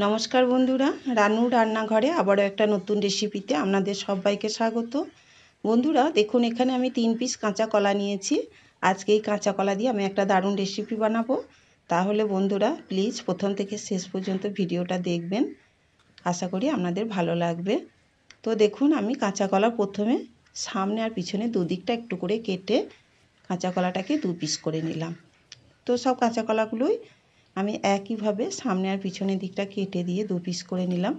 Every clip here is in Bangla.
নমস্কার বন্ধুরা, রানুর রান্নাঘরে আবারও একটা নতুন রেসিপিতে আপনাদের সবাইকে স্বাগত। বন্ধুরা দেখুন, এখানে আমি 3 পিস কাঁচা কলা নিয়েছি। আজকে এই কাঁচা কলা দিয়ে আমি একটা দারুণ রেসিপি বানাবো। তাহলে বন্ধুরা প্লিজ প্রথম থেকে শেষ পর্যন্ত ভিডিওটা দেখবেন, আশা করি আপনাদের ভালো লাগবে। তো দেখুন, আমি কাঁচা কলা প্রথমে সামনে আর পিছনে দুদিকটা একটু করে কেটে কাঁচা কলাটাকে 2 পিস করে নিলাম। তো সব কাঁচা কলাগুলোই আমি একইভাবে সামনে আর পিছনের দিকটা কেটে দিয়ে 2 পিস করে নিলাম।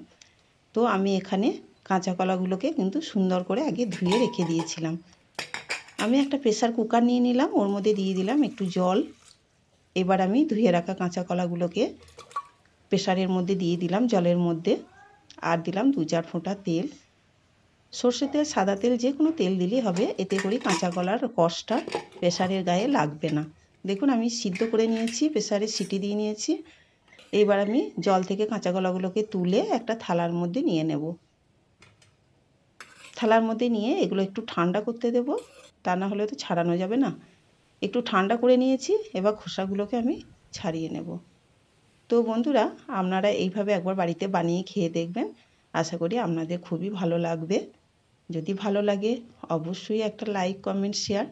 তো আমি এখানে কাঁচা কলাগুলোকে কিন্তু সুন্দর করে আগে ধুয়ে রেখে দিয়েছিলাম। আমি একটা প্রেসার কুকার নিয়ে নিলাম, ওর মধ্যে দিয়ে দিলাম একটু জল। এবার আমি ধুয়ে রাখা কাঁচা কলাগুলোকে প্রেসারের মধ্যে দিয়ে দিলাম জলের মধ্যে, আর দিলাম 2-4 ফোঁটা তেল। সর্ষের তেল, সাদা তেল, যে কোনো তেল দিলেই হবে, এতে করে কাঁচা কলার কষটা প্রেসারের গায়ে লাগবে না। দেখুন, আমি সিদ্ধ করে নিয়েছি, প্রেসারে সিটি দিয়ে নিয়েছি। এবার আমি জল থেকে কাঁচা কলাগুলোকে তুলে একটা থালার মধ্যে নিয়ে নেব। থালার মধ্যে নিয়ে এগুলো একটু ঠান্ডা করতে দেব, তা না হলে তো ছাড়ানো যাবে না। একটু ঠান্ডা করে নিয়েছি, এবার খোসাগুলোকে আমি ছাড়িয়ে নেব। তো বন্ধুরা, আপনারা এইভাবে একবার বাড়িতে বানিয়ে খেয়ে দেখবেন, আশা করি আপনাদের খুবই ভালো লাগবে। যদি ভালো লাগে অবশ্যই একটা লাইক, কমেন্ট, শেয়ার।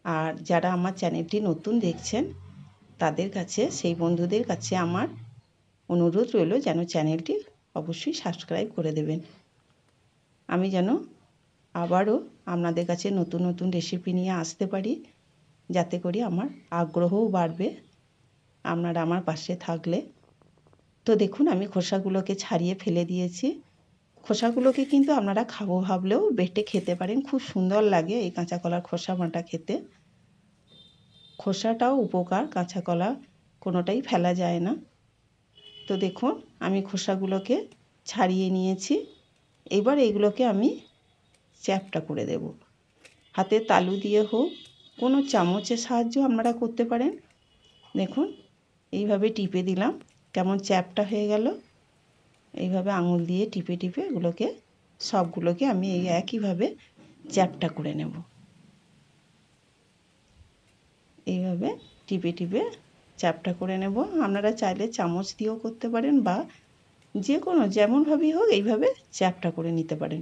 আর যারা আমার চ্যানেলটি নতুন দেখছেন তাদের কাছে, সেই বন্ধুদের কাছে আমার অনুরোধ রইল যেন চ্যানেলটি অবশ্যই সাবস্ক্রাইব করে দেবেন। আমি যেন আবারও আপনাদের কাছে নতুন নতুন রেসিপি নিয়ে আসতে পারি, যাতে করে আমার আগ্রহও বাড়বে আপনারা আমার পাশে থাকলে। তো দেখুন, আমি খোসাগুলোকে ছাড়িয়ে ফেলে দিয়েছি। খোসাগুলোকে কিন্তু আপনারা খাবো ভাবলেও বেটে খেতে পারেন, খুব সুন্দর লাগে এই কাঁচা কলার খোসা বাটা খেতে। খোসাটাও উপকার, কাঁচা কলা কোনোটাই ফেলা যায় না। তো দেখুন, আমি খোসাগুলোকে ছাড়িয়ে নিয়েছি। এবার এইগুলোকে আমি চ্যাপ্টা করে দেব। হাতের তালু দিয়ে হোক, কোনো চামচের সাহায্য আপনারা করতে পারেন। দেখুন, এইভাবে টিপে দিলাম, কেমন চ্যাপ্টা হয়ে গেল। এইভাবে আঙুল দিয়ে টিপে টিপে এগুলোকে সবগুলোকে আমি এই একইভাবে চ্যাপ্টা করে নেব। এইভাবে টিপে টিপে চ্যাপ্টা করে নেব। আপনারা চাইলে চামচ দিয়েও করতে পারেন, বা যে কোনো যেমনভাবেই হোক এইভাবে চ্যাপ্টা করে নিতে পারেন।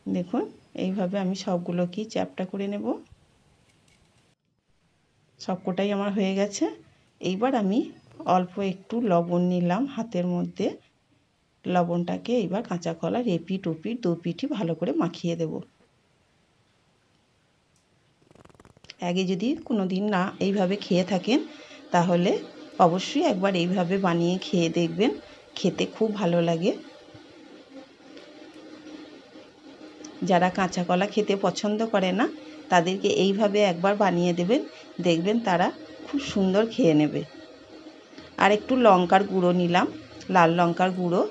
দেখুন, এইভাবে আমি সবগুলোকেই চ্যাপ্টা করে নেব। সবকটাই আমার হয়ে গেছে। এইবার আমি অল্প একটু লবণ নিলাম হাতের মধ্যে। লবণটাকে এইবার কাঁচা কলার এপিঠ ওপিঠ 2 পিঠই ভালো করে মাখিয়ে দেব। আগে যদি কোনো দিন না এইভাবে খেয়ে থাকেন তাহলে অবশ্যই একবার এইভাবে বানিয়ে খেয়ে দেখবেন, খেতে খুব ভালো লাগে। যারা কাঁচা কলা খেতে পছন্দ করে না তাদেরকে এইভাবে একবার বানিয়ে দেবেন, দেখবেন তারা খুব সুন্দর খেয়ে নেবে। আর একটু লঙ্কার গুঁড়ো নিলাম, লাল লঙ্কার গুঁড়ো।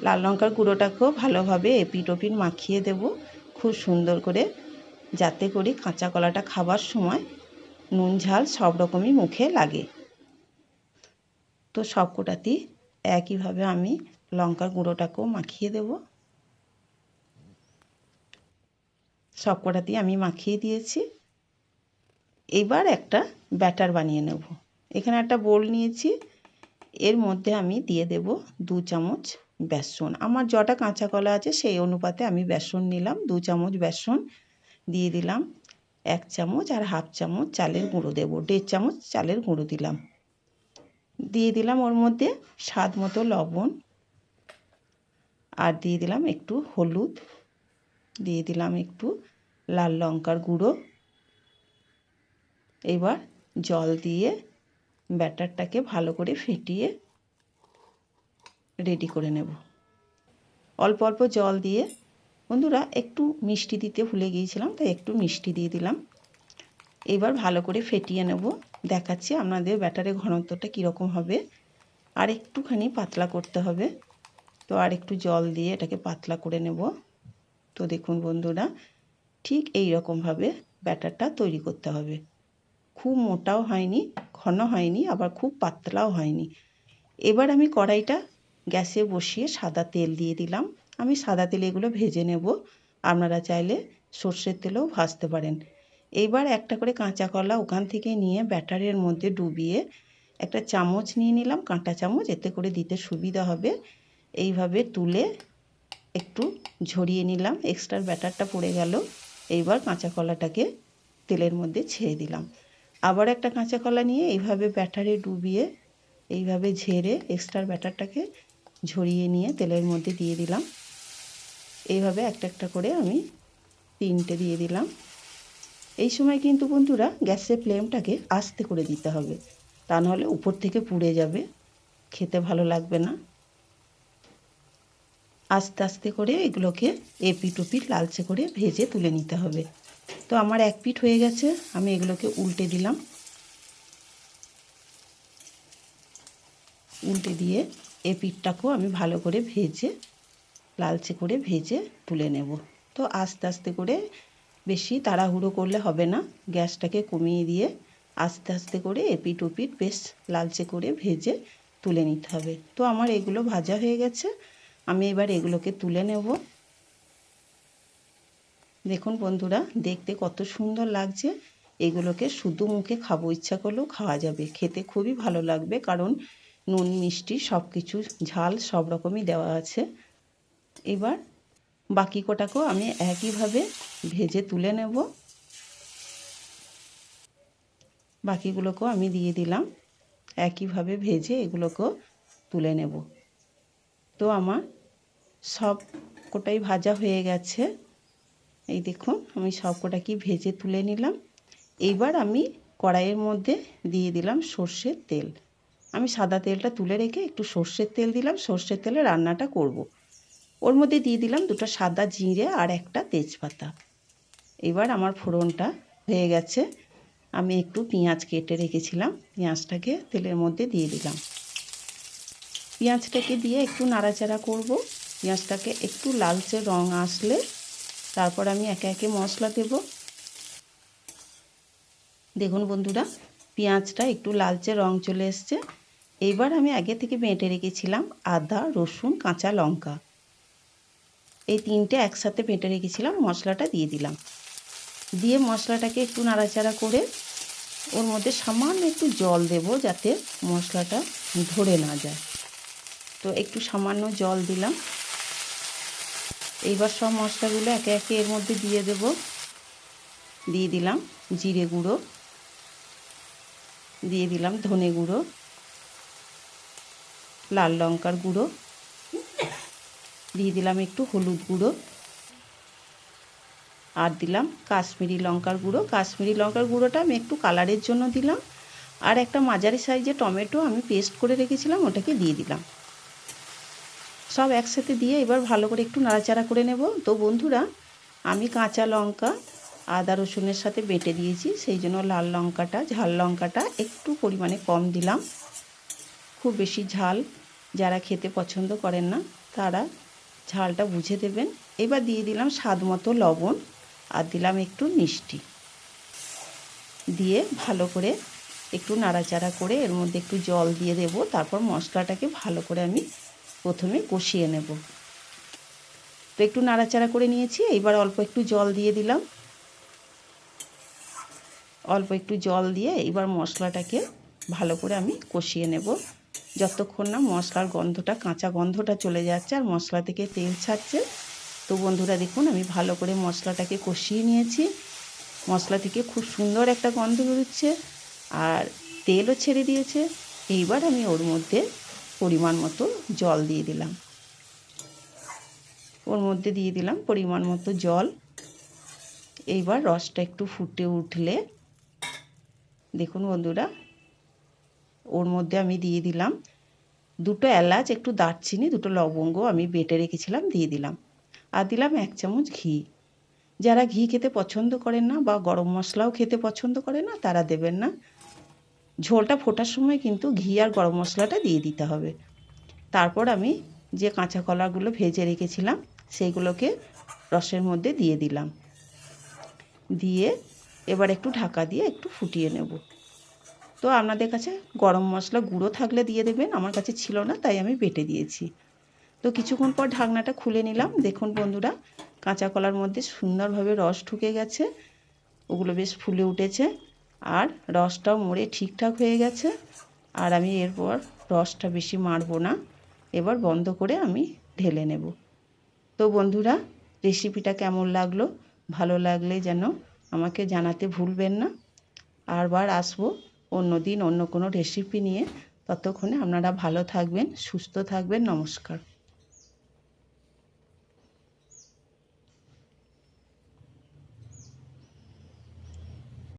লাল লঙ্কার গুঁড়োটাকেও ভালোভাবে এপিঠ ওপিঠ মাখিয়ে দেব খুব সুন্দর করে, যাতে করে কাঁচা কলাটা খাবার সময় নুন ঝাল সব রকমই মুখে লাগে। তো সবকটাতেই একইভাবে আমি লঙ্কার গুঁড়োটাকেও মাখিয়ে দেব। সবকটাতেই আমি মাখিয়ে দিয়েছি। এবার একটা ব্যাটার বানিয়ে নেব। এখানে একটা বোল নিয়েছি, এর মধ্যে আমি দিয়ে দেব 2 চামচ বেসন। আমার যটা কাঁচা কলা আছে সেই অনুপাতে আমি বেসন নিলাম। 2 চামচ বেসন দিয়ে দিলাম। 1 চামচ আর হাফ চামচ চালের গুঁড়ো দেব। 1.5 চামচ চালের গুঁড়ো দিলাম। দিয়ে দিলাম ওর মধ্যে স্বাদ মতো লবণ, আর দিয়ে দিলাম একটু হলুদ, দিয়ে দিলাম একটু লাল লঙ্কার গুঁড়ো। এবার জল দিয়ে ব্যাটারটাকে ভালো করে ফেটিয়ে রেডি করে নেব। অল্প অল্প জল দিয়ে, বন্ধুরা একটু মিষ্টি দিতে ভুলে গিয়েছিলাম, তাই একটু মিষ্টি দিয়ে দিলাম। এবার ভালো করে ফেটিয়ে নেব। দেখাচ্ছি আপনাদের ব্যাটারের ঘনত্বটা কীরকম হবে। আর একটুখানি পাতলা করতে হবে, তো আর একটু জল দিয়ে এটাকে পাতলা করে নেব। তো দেখুন বন্ধুরা, ঠিক এই রকমভাবে ব্যাটারটা তৈরি করতে হবে। খুব মোটাও হয়নি, ঘন হয়নি, আবার খুব পাতলাও হয়নি। এবার আমি কড়াইটা গ্যাসে বসিয়ে সাদা তেল দিয়ে দিলাম। আমি সাদা তেলে এগুলো ভেজে নেব, আপনারা চাইলে সর্ষের তেলেও ভাজতে পারেন। এইবার একটা করে কাঁচা কলা ওখান থেকে নিয়ে ব্যাটারের মধ্যে ডুবিয়ে একটা চামচ নিয়ে নিলাম, কাঁটা চামচ, এতে করে দিতে সুবিধা হবে। এইভাবে তুলে একটু ঝরিয়ে নিলাম, এক্সট্রা ব্যাটারটা পড়ে গেল। এইবার কাঁচা কলাটাকে তেলের মধ্যে ছেড়ে দিলাম। আবার একটা কাঁচা কলা নিয়ে এইভাবে ব্যাটারে ডুবিয়ে এইভাবে ঝেড়ে এক্সট্রা ব্যাটারটাকে ঝরিয়ে নিয়ে তেলের মধ্যে দিয়ে দিলাম। এইভাবে একটা একটা করে আমি 3টে দিয়ে দিলাম। এই সময় কিন্তু বন্ধুরা গ্যাসের ফ্লেমটাকে আস্তে করে দিতে হবে, তা নাহলে উপর থেকে পুড়ে যাবে, খেতে ভালো লাগবে না। আস্তে আস্তে করে এগুলোকে এপিঠ ওপিঠ লালচে করে ভেজে তুলে নিতে হবে। তো আমার এক পিঠ হয়ে গেছে, আমি এগুলোকে উল্টে দিলাম। উল্টে দিয়ে এপিঠটাকেও আমি ভালো করে ভেজে লালচে করে ভেজে তুলে নেব। তো আস্তে আস্তে করে, বেশি তাড়াহুড়ো করলে হবে না, গ্যাসটাকে কমিয়ে দিয়ে আস্তে আস্তে করে এপিঠ ওপিঠ বেশ লালচে করে ভেজে তুলে নিতে হবে। তো আমার এগুলো ভাজা হয়ে গেছে, আমি এবার এগুলোকে তুলে নেব। দেখুন বন্ধুরা, দেখতে কত সুন্দর লাগছে। এগুলোকে শুধু মুখে খাবো, ইচ্ছা করলেও খাওয়া যাবে, খেতে খুবই ভালো লাগবে, কারণ নুন মিষ্টি সব কিছু ঝাল সব রকমই দেওয়া আছে। এবার বাকি কটাকেও আমি একইভাবে ভেজে তুলে নেব। বাকিগুলোকেও আমি দিয়ে দিলাম, একইভাবে ভেজে এগুলোকেও তুলে নেব। তো আমার সব কটাই ভাজা হয়ে গেছে। এই দেখুন, আমি সব কটা কি ভেজে তুলে নিলাম। এইবার আমি কড়াইয়ের মধ্যে দিয়ে দিলাম সর্ষের তেল। আমি সাদা তেলটা তুলে রেখে একটু সর্ষের তেল দিলাম, সর্ষের তেলে রান্নাটা করব। ওর মধ্যে দিয়ে দিলাম 2টা সাদা জিরে আর একটা তেজপাতা। এবার আমার ফোড়নটা হয়ে গেছে, আমি একটু পেঁয়াজ কেটে রেখেছিলাম, পেঁয়াজটাকে তেলের মধ্যে দিয়ে দিলাম। পেঁয়াজটাকে দিয়ে একটু নাড়াচাড়া করব। পেঁয়াজটাকে একটু লালচে রং আসলে তারপর আমি একে একে মশলা দেব। দেখুন বন্ধুরা, পেঁয়াজটা একটু লালচে রং চলে এসছে। এইবার আমি আগে থেকে বেটে রেখেছিলাম আদা, রসুন, কাঁচা লঙ্কা, এই 3টে একসাথে বেটে রেখেছিলাম, মশলাটা দিয়ে দিলাম। দিয়ে মশলাটাকে একটু নাড়াচাড়া করে ওর মধ্যে সামান্য একটু জল দেব, যাতে মশলাটা ধরে না যায়। তো একটু সামান্য জল দিলাম। এইবার সব মশলাগুলো একে একে এর মধ্যে দিয়ে দেব। দিয়ে দিলাম জিরে গুঁড়ো, দিয়ে দিলাম ধনে গুঁড়ো, লাল লঙ্কার গুঁড়ো, দিয়ে দিলাম একটু হলুদ গুঁড়ো, আর দিলাম কাশ্মীরি লঙ্কার গুঁড়ো। কাশ্মীরি লঙ্কার গুঁড়োটা আমি একটু কালারের জন্য দিলাম। আর একটা মাঝারি সাইজে টমেটো আমি পেস্ট করে রেখেছিলাম, ওটাকে দিয়ে দিলাম। সব একসাথে দিয়ে এবার ভালো করে একটু নাড়াচাড়া করে নেব। তো বন্ধুরা, আমি কাঁচা লঙ্কা আদা রসুনের সাথে বেটে দিয়েছি, সেই জন্য লাল লঙ্কাটা, ঝাল লঙ্কাটা একটু পরিমাণে কম দিলাম। খুব বেশি ঝাল যারা খেতে পছন্দ করেন না তারা ঝালটা বুঝে দেবেন। এবার দিয়ে দিলাম স্বাদ মতো লবণ, আর দিলাম একটু মিষ্টি, দিয়ে ভালো করে একটু নাড়াচাড়া করে এর মধ্যে একটু জল দিয়ে দেব। তারপর মশলাটাকে ভালো করে আমি প্রথমে কষিয়ে নেব। তো একটু নাড়াচাড়া করে নিয়েছি, এইবার অল্প একটু জল দিয়ে দিলাম। অল্প একটু জল দিয়ে এবার মশলাটাকে ভালো করে আমি কষিয়ে নেব, যতক্ষণ না মশলার গন্ধটা, কাঁচা গন্ধটা চলে যাচ্ছে আর মশলা থেকে তেল ছাড়ছে। তো বন্ধুরা দেখুন, আমি ভালো করে মশলাটাকে কষিয়ে নিয়েছি। মশলা থেকে খুব সুন্দর একটা গন্ধ বেরোচ্ছে আর তেলও ছেড়ে দিয়েছে। এইবার আমি ওর মধ্যে পরিমাণ মতো জল দিয়ে দিলাম। ওর মধ্যে দিয়ে দিলাম পরিমাণ মতো জল। এইবার রসটা একটু ফুটে উঠলে দেখুন বন্ধুরা, ওর মধ্যে আমি দিয়ে দিলাম 2টো এলাচ, একটু দারচিনি, 2টো লবঙ্গ আমি বেটে রেখেছিলাম, দিয়ে দিলাম। আর দিলাম 1 চামচ ঘি। যারা ঘি খেতে পছন্দ করেন না বা গরম মশলাও খেতে পছন্দ করে না তারা দেবেন না। ঝোলটা ফোটার সময় কিন্তু ঘি আর গরম মশলাটা দিয়ে দিতে হবে। তারপর আমি যে কাঁচা কলাগুলো ভেজে রেখেছিলাম সেইগুলোকে রসের মধ্যে দিয়ে দিলাম। দিয়ে এবার একটু ঢাকা দিয়ে একটু ফুটিয়ে নেব। তো আপনাদের কাছে গরম মশলা গুঁড়ো থাকলে দিয়ে দেবেন, আমার কাছে ছিল না তাই আমি বেটে দিয়েছি। তো কিছুক্ষণ পর ঢাকনাটা খুলে নিলাম। দেখুন বন্ধুরা, কাঁচা কলার মধ্যে সুন্দরভাবে রস ঢুকে গেছে, ওগুলো বেশ ফুলে উঠেছে আর রসটাও মরে ঠিকঠাক হয়ে গেছে। আর আমি এরপর রসটা বেশি মারবো না, এবার বন্ধ করে আমি ঢেলে নেব। তো বন্ধুরা, রেসিপিটা কেমন লাগলো, ভালো লাগলে যেন আমাকে জানাতে ভুলবেন না। আবার আসবো অন্য দিন অন্য কোনো রেসিপি নিয়ে। ততক্ষণে আপনারা ভালো থাকবেন, সুস্থ থাকবেন। নমস্কার।